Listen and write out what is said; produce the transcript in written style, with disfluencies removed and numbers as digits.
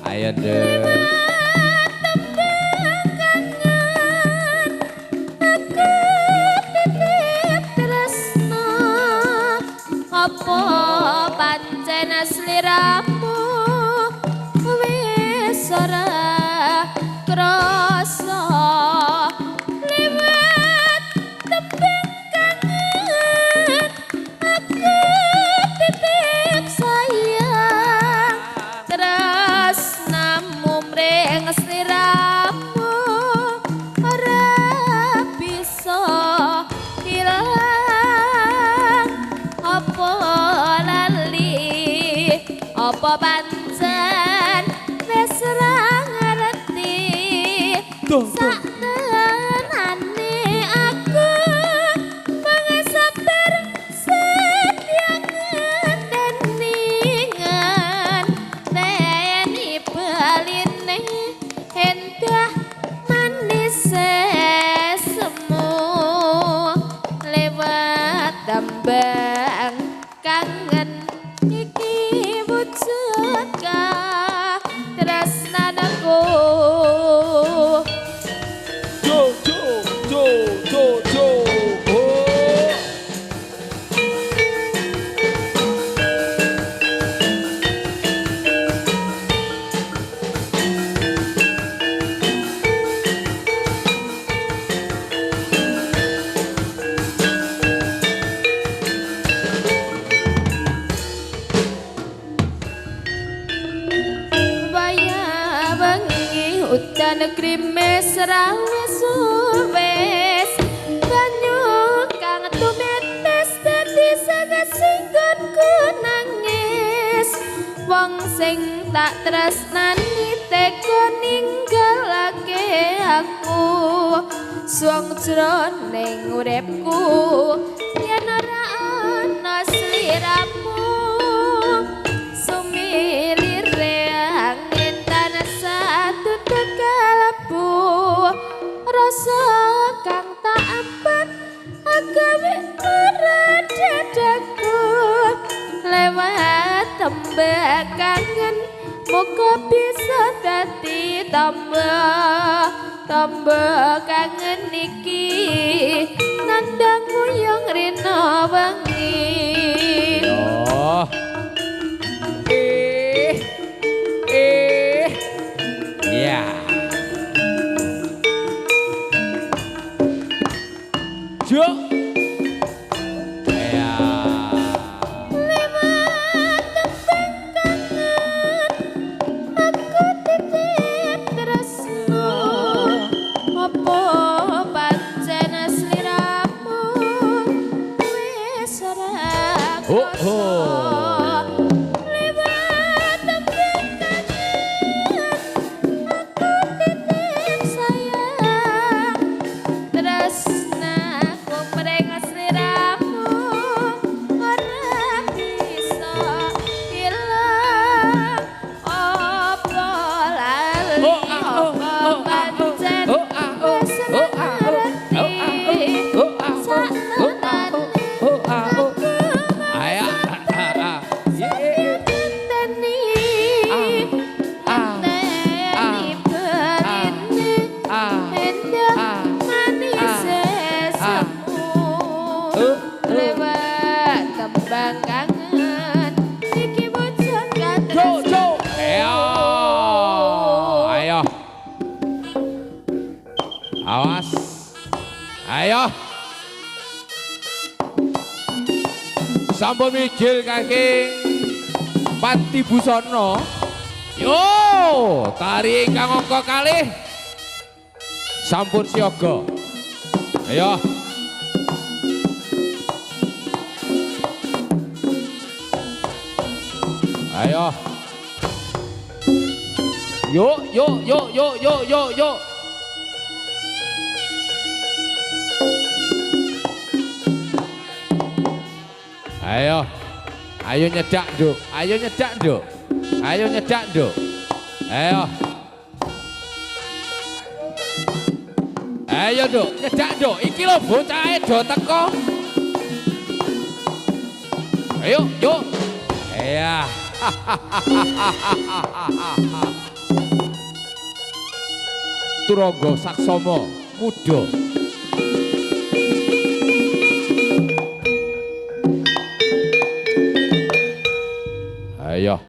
Ayo deh. Apa pancen sliramu wis ora krasa liwat tembang kangen aku titip sayang tresnamu mring sliramu ora bisa ilang apa lali apa pancen wis ora ngerti saktenane aku mengesabar setia ngendeningan teni baline endah manis semu lewat tembang kangen iki wujud tresnanku Jo jo jo jo jo. Oh. udan krimis rawis wes banyu kang tumetes dadi sagasinggonku nangis wong sing tak tresnani teka ninggalake aku suang jroning uripku yen ora ana sliramu rasa kang tak ampat agawe ora dadaku lewat tembang kangen muga bisa dadi tambah kangen iki nandang muyung rina wengi Oh. Ya. Jo. Ya. Lewat tembang kangen aku titip tresno apa pancen sliramu wis ora krasa lewat tembang kangen aku titip sayang tresnaku mring sliramu ora bisa ilang apa lali apa pancen wis ngerti saktenane aku Ayo. ngenteni ngenteni beline endah manis semu lewat tembang kangen iki wujud Jo jo. Ayo. Ayo. Awas. Ayo. Sampun mijil kaki Pati Busono. Yo, tari ingkang angka kalih sampun siaga. Ayo. Ayo. Yuk, yuk, yuk, yuk, yuk, yuk, yuk. Ayo. Ayo nyedak, Nduk. Ayo nyedak, Nduk. Ayo nyedak, Nduk. Ayo. Ayo, Nduk, nyedak, Nduk. Iki lho bocahe do teko. Ayo, yuk. Iya. Turangga saksama muda